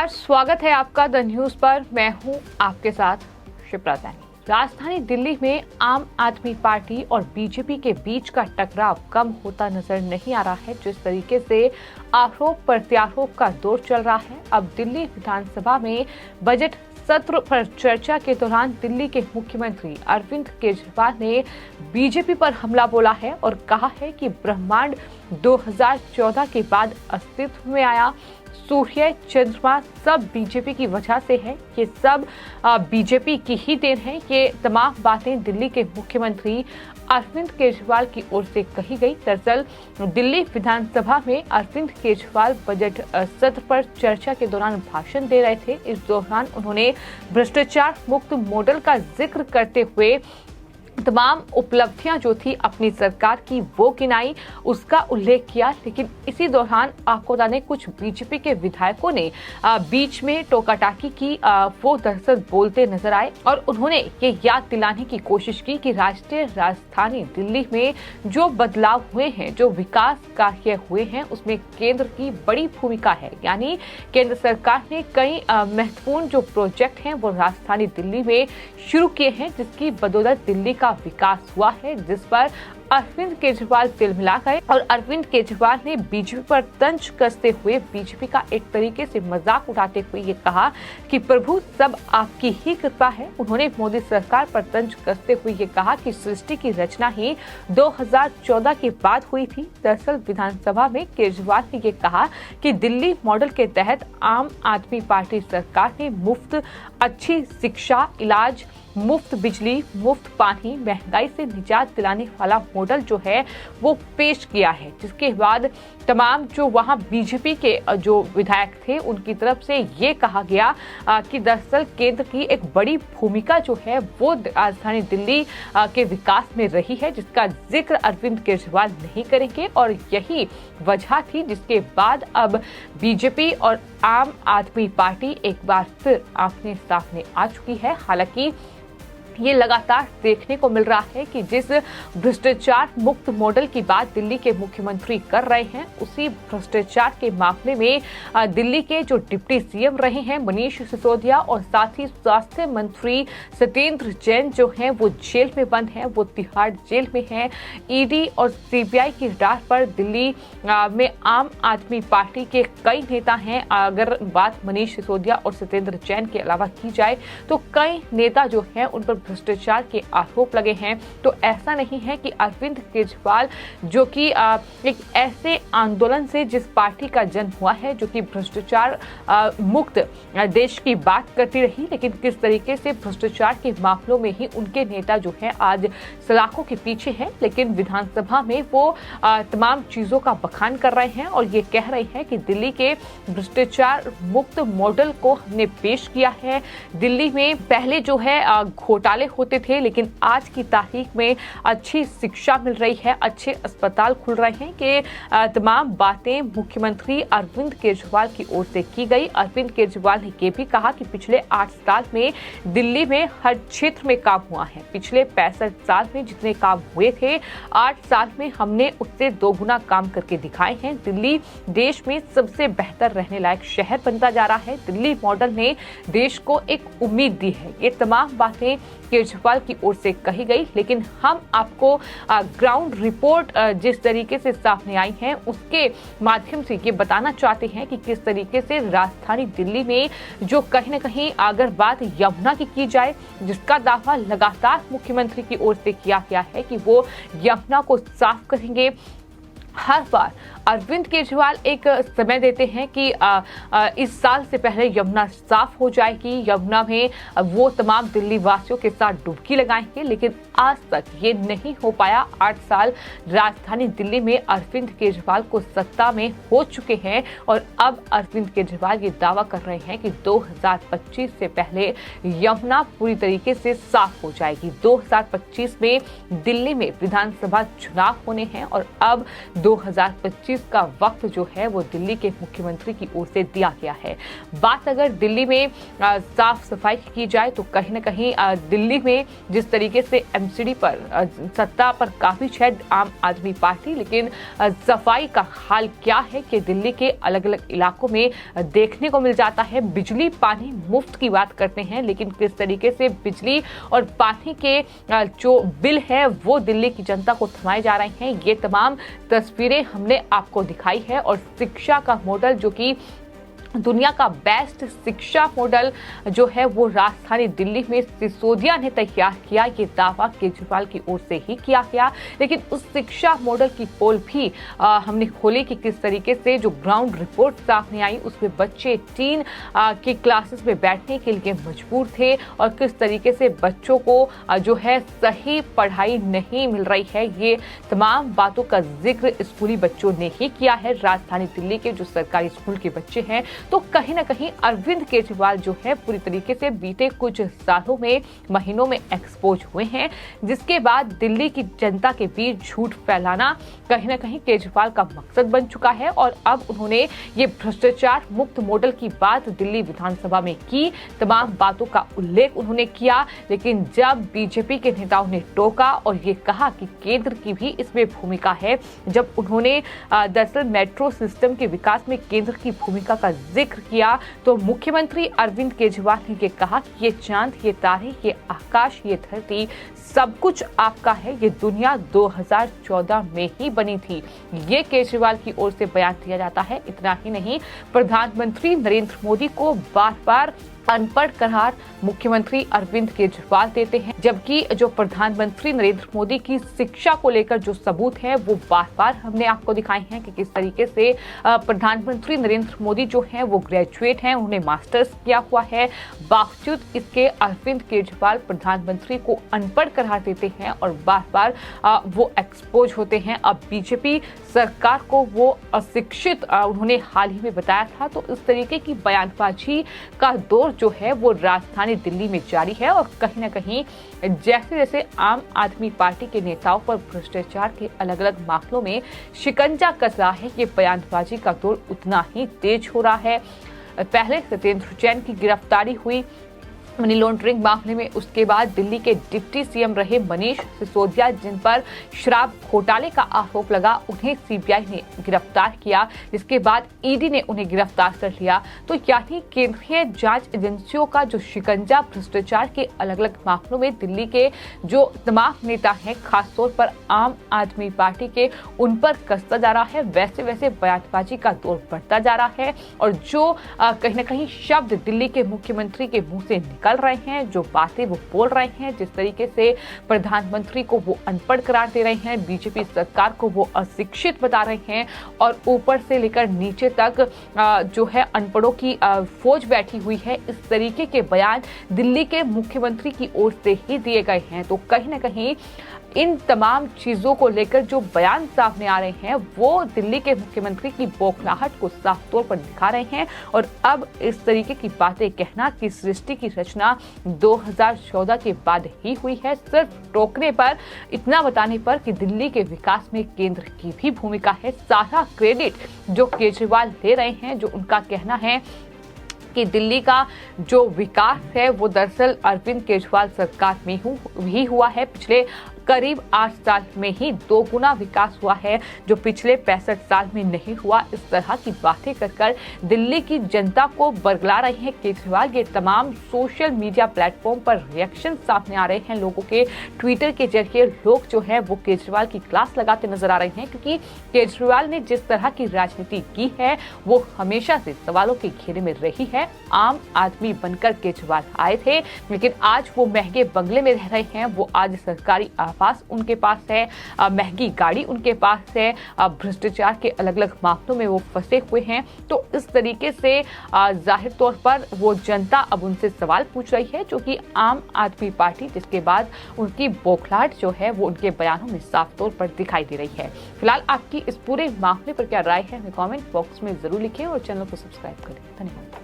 नमस्कार, स्वागत है आपका द न्यूज पर। मैं हूं आपके साथ शिप्रा सैनी। राजधानी दिल्ली में आम आदमी पार्टी और बीजेपी के बीच का टकराव कम होता नजर नहीं आ रहा है। जिस तरीके से आरोप प्रत्यारोप का दौर चल रहा है, अब दिल्ली विधानसभा में बजट सत्र पर चर्चा के दौरान दिल्ली के मुख्यमंत्री अरविंद केजरीवाल ने बीजेपी पर हमला बोला है और कहा है कि ब्रह्मांड 2014 के बाद अस्तित्व में आया। सूर्य चंद्रमा सब बीजेपी की वजह से है, ये सब बीजेपी की ही देन है। ये तमाम बातें दिल्ली के मुख्यमंत्री अरविंद केजरीवाल की ओर से कही गई। दरअसल दिल्ली विधानसभा में अरविंद केजरीवाल बजट सत्र पर चर्चा के दौरान भाषण दे रहे थे। इस दौरान उन्होंने भ्रष्टाचार मुक्त मॉडल का जिक्र करते हुए तमाम उपलब्धियां जो थी अपनी सरकार की वो गिनाई, उसका उल्लेख किया। लेकिन इसी दौरान आपको बता दें, कुछ बीजेपी के विधायकों ने बीच में टोकाटाकी की। वो दरअसल बोलते नजर आए और उन्होंने ये याद दिलाने की कोशिश की कि राष्ट्रीय राजधानी दिल्ली में जो बदलाव हुए हैं, जो विकास कार्य हुए हैं, उसमें केंद्र की बड़ी भूमिका है। यानी केंद्र सरकार ने कई महत्वपूर्ण जो प्रोजेक्ट हैं वो राजधानी दिल्ली में शुरू किए हैं, जिसकी बदौलत दिल्ली का विकास हुआ है, जिस पर अरविंद केजरीवाल तिलमिला गए। और अरविंद केजरीवाल ने बीजेपी पर तंज कसते हुए बीजेपी का एक तरीके से मजाक उड़ाते हुए ये कहा कि प्रभु सब आपकी ही कृपा है। उन्होंने मोदी सरकार पर तंज कसते हुए ये कहा कि सृष्टि की रचना ही 2014 के बाद हुई थी। दरअसल विधानसभा में केजरीवाल ने ये कहा कि दिल्ली मॉडल के तहत आम आदमी पार्टी सरकार ने मुफ्त अच्छी शिक्षा, इलाज, मुफ्त बिजली, मुफ्त पानी, महंगाई से निजात दिलाने वाला मॉडल जो है वो पेश किया है। जिसके बाद तमाम जो वहां बीजेपी के जो विधायक थे उनकी तरफ से ये कहा गया कि दरअसल केंद्र की एक बड़ी भूमिका जो है वो राजधानी दिल्ली के विकास में रही है, जिसका जिक्र अरविंद केजरीवाल नहीं करेंगे। और यही वजह थी जिसके बाद अब बीजेपी और आम आदमी पार्टी एक बार फिर आमने सामने आ चुकी है। हालांकि ये लगातार देखने को मिल रहा है कि जिस भ्रष्टाचार मुक्त मॉडल की बात दिल्ली के मुख्यमंत्री कर रहे हैं, उसी भ्रष्टाचार के मामले में दिल्ली के जो डिप्टी सीएम रहे हैं मनीष सिसोदिया और साथ ही स्वास्थ्य मंत्री सत्येंद्र जैन जो हैं वो जेल में बंद हैं, वो तिहाड़ जेल में हैं। ईडी और सीबीआई की राह पर दिल्ली में आम आदमी पार्टी के कई नेता हैं। अगर बात मनीष सिसोदिया और सत्येंद्र जैन के अलावा की जाए तो कई नेता जो हैं उन पर भ्रष्टाचार के आरोप लगे हैं। तो ऐसा नहीं है कि अरविंद केजरीवाल जो कि एक ऐसे आंदोलन से जिस पार्टी का जन्म हुआ है, जो कि भ्रष्टाचार मुक्त देश की बात करती रही, लेकिन किस तरीके से भ्रष्टाचार के मामलों में ही उनके नेता जो है आज सलाखों के पीछे हैं। लेकिन विधानसभा में वो तमाम चीजों का बखान कर रहे हैं और ये कह रहे हैं कि दिल्ली के भ्रष्टाचार मुक्त मॉडल को हमने पेश किया है। दिल्ली में पहले जो है घोटाले होते थे, लेकिन आज की तारीख में अच्छी शिक्षा मिल रही है, अच्छे अस्पताल खुल रहे हैं। कि तमाम बातें मुख्यमंत्री अरविंद केजरीवाल की ओर से की गई। अरविंद केजरीवाल ने ये भी कहा कि पिछले 8 साल में दिल्ली में हर क्षेत्र में काम हुआ है। पिछले 65 साल में जितने काम हुए थे, 8 साल में हमने उससे 2 गुना काम करके दिखाए हैं। दिल्ली देश में सबसे बेहतर रहने लायक शहर बनता जा रहा है। दिल्ली मॉडल ने देश को एक उम्मीद दी है। ये तमाम बातें केजरीवाल की ओर से कही गई, लेकिन हम आपको ग्राउंड रिपोर्ट जिस तरीके से सामने आई है उसके माध्यम से ये बताना चाहते हैं कि किस तरीके से राजधानी दिल्ली में जो कहीं न कहीं अगर बात यमुना की जाए, जिसका दावा लगातार मुख्यमंत्री की ओर से किया गया है कि वो यमुना को साफ करेंगे। हर बार अरविंद केजरीवाल एक समय देते हैं कि इस साल से पहले यमुना साफ हो जाएगी, यमुना में वो तमाम दिल्ली वासियों के साथ डुबकी लगाएंगे, लेकिन आज तक ये नहीं हो पाया। 8 साल राजधानी दिल्ली में अरविंद केजरीवाल को सत्ता में हो चुके हैं और अब अरविंद केजरीवाल ये दावा कर रहे हैं कि 2025 से पहले यमुना पूरी तरीके से साफ हो जाएगी। 2025 में दिल्ली में विधानसभा चुनाव होने हैं और अब 2025 चीज का वक्त जो है वो दिल्ली के मुख्यमंत्री की ओर से दिया गया है। बात अगर दिल्ली में साफ सफाई की जाए तो कहीं ना कहीं दिल्ली में जिस तरीके से एमसीडी पर सत्ता पर काफी है आम आदमी पार्टी, लेकिन सफाई का हाल क्या है कि दिल्ली के अलग अलग इलाकों में देखने को मिल जाता है। बिजली पानी मुफ्त की बात करते हैं, लेकिन किस तरीके से बिजली और पानी के जो बिल है वो दिल्ली की जनता को थमाए जा रहे हैं, ये तमाम तस्वीरें हमने आपको दिखाई है। और शिक्षा का मॉडल जो कि दुनिया का बेस्ट शिक्षा मॉडल जो है वो राजधानी दिल्ली में सिसोदिया ने तैयार किया, ये दावा केजरीवाल की ओर से ही किया गया। लेकिन उस शिक्षा मॉडल की पोल भी हमने खोली कि किस तरीके से जो ग्राउंड रिपोर्ट सामने आई उसमें बच्चे टीन की क्लासेस में बैठने के लिए मजबूर थे और किस तरीके से बच्चों को जो है सही पढ़ाई नहीं मिल रही है। ये तमाम बातों का जिक्र स्कूली बच्चों ने ही किया है। राजधानी दिल्ली के जो सरकारी स्कूल के बच्चे हैं तो कहीं ना कहीं अरविंद केजरीवाल जो है पूरी तरीके से बीते कुछ सालों में महीनों में एक्सपोज हुए हैं, जिसके बाद दिल्ली की जनता के बीच झूठ फैलाना कहीं ना कहीं केजरीवाल का मकसद बन चुका है। और अब उन्होंने ये भ्रष्टाचार मुक्त मॉडल की बात दिल्ली विधानसभा में की, तमाम बातों का उल्लेख उन्होंने किया। लेकिन जब बीजेपी के नेताओं ने टोका और ये कहा कि केंद्र की भी इसमें भूमिका है, जब उन्होंने दरअसल मेट्रो सिस्टम के विकास में केंद्र की भूमिका का जिक्र किया, तो मुख्यमंत्री अरविंद केजरीवाल ने ये कहा कि ये चांद, ये तारे, ये आकाश, ये धरती सब कुछ आपका है, ये दुनिया 2014 में ही बनी थी। ये केजरीवाल की ओर से बयान दिया जाता है। इतना ही नहीं, प्रधानमंत्री नरेंद्र मोदी को बार बार अनपढ़ करार मुख्यमंत्री अरविंद केजरीवाल देते हैं, जबकि जो प्रधानमंत्री नरेंद्र मोदी की शिक्षा को लेकर जो सबूत है वो बार बार हमने आपको दिखाए हैं कि किस तरीके से प्रधानमंत्री नरेंद्र मोदी जो है वो ग्रेजुएट हैं, उन्हें मास्टर्स किया हुआ है, बावजूद इसके अरविंद केजरीवाल प्रधानमंत्री को अनपढ़ करार देते हैं और बार बार वो एक्सपोज होते हैं। अब बीजेपी सरकार को वो अशिक्षित उन्होंने हाल ही में बताया था। तो इस तरीके की बयानबाजी का दौर जो है वो राजधानी दिल्ली में जारी है और कहीं ना कहीं जैसे जैसे आम आदमी पार्टी के नेताओं पर भ्रष्टाचार के अलग अलग मामलों में शिकंजा कस रहा है, ये बयानबाजी का दौर उतना ही तेज हो रहा है। पहले सत्येंद्र जैन की गिरफ्तारी हुई मनी लॉन्ड्रिंग मामले में, उसके बाद दिल्ली के डिप्टी सीएम रहे मनीष सिसोदिया जिन पर शराब घोटाले का आरोप लगा, उन्हें सीबीआई ने गिरफ्तार किया, जिसके बाद ईडी ने उन्हें गिरफ्तार कर लिया। तो यानी केंद्रीय जांच एजेंसियों का जो शिकंजा भ्रष्टाचार के अलग अलग मामलों में दिल्ली के जो तमाम नेता हैं, खासतौर पर आम आदमी पार्टी के, उन पर कसता जा रहा है। वैसे वैसे बयानबाजी का दौर बढ़ता जा रहा है और जो कहीं ना कहीं शब्द दिल्ली के मुख्यमंत्री के मुंह से निकल रहे हैं, जो बातें वो बोल रहे हैं, जिस तरीके से प्रधानमंत्री को वो अनपढ़ करार दे रहे हैं, बीजेपी सरकार को वो अशिक्षित बता रहे हैं और ऊपर से लेकर नीचे तक जो है अनपढ़ों की फौज बैठी हुई है, इस तरीके के बयान दिल्ली के मुख्यमंत्री की ओर से ही दिए गए हैं। तो कहीं ना कहीं इन तमाम चीजों को लेकर जो बयान सामने आ रहे हैं वो दिल्ली के मुख्यमंत्री की बौखलाहट को साफ तौर पर दिखा रहे हैं। और अब इस तरीके की बातें कहना कि सृष्टि की रचना 2014 के बाद ही हुई है, सिर्फ टोकने पर, इतना बताने पर कि दिल्ली के विकास में केंद्र की भी भूमिका है, सारा क्रेडिट जो केजरीवाल ले रहे हैं, जो उनका कहना है कि दिल्ली का जो विकास है वो दरअसल अरविंद केजरीवाल सरकार में ही हुआ है। पिछले करीब 8 साल में ही 2 गुना विकास हुआ है, जो पिछले 65 साल में नहीं हुआ। इस तरह की बातें कर दिल्ली की जनता को बरगला रहे हैं केजरीवाल। ये तमाम सोशल मीडिया प्लेटफॉर्म पर रिएक्शन सामने आ रहे हैं, लोगों के ट्विटर के जरिए लोग जो है वो केजरीवाल की क्लास लगाते नजर आ रहे हैं, क्योंकि केजरीवाल ने जिस तरह की राजनीति की है वो हमेशा से सवालों के घेरे में रही है। आम आदमी बनकर केजरीवाल आए थे, लेकिन आज वो महंगे बंगले में रह रहे हैं, वो आज सरकारी आवास उनके पास है, महंगी गाड़ी उनके पास है, भ्रष्टाचार के अलग अलग मामलों में वो फंसे हुए हैं। तो इस तरीके से जाहिर तौर पर वो जनता अब उनसे सवाल पूछ रही है, जो कि आम आदमी पार्टी, जिसके बाद उनकी बौखलाहट जो है वो उनके बयानों में साफ तौर पर दिखाई दे रही है। फिलहाल आपकी इस पूरे मामले पर क्या राय है, हमें कमेंट बॉक्स में जरूर लिखें और चैनल को सब्सक्राइब करें। धन्यवाद।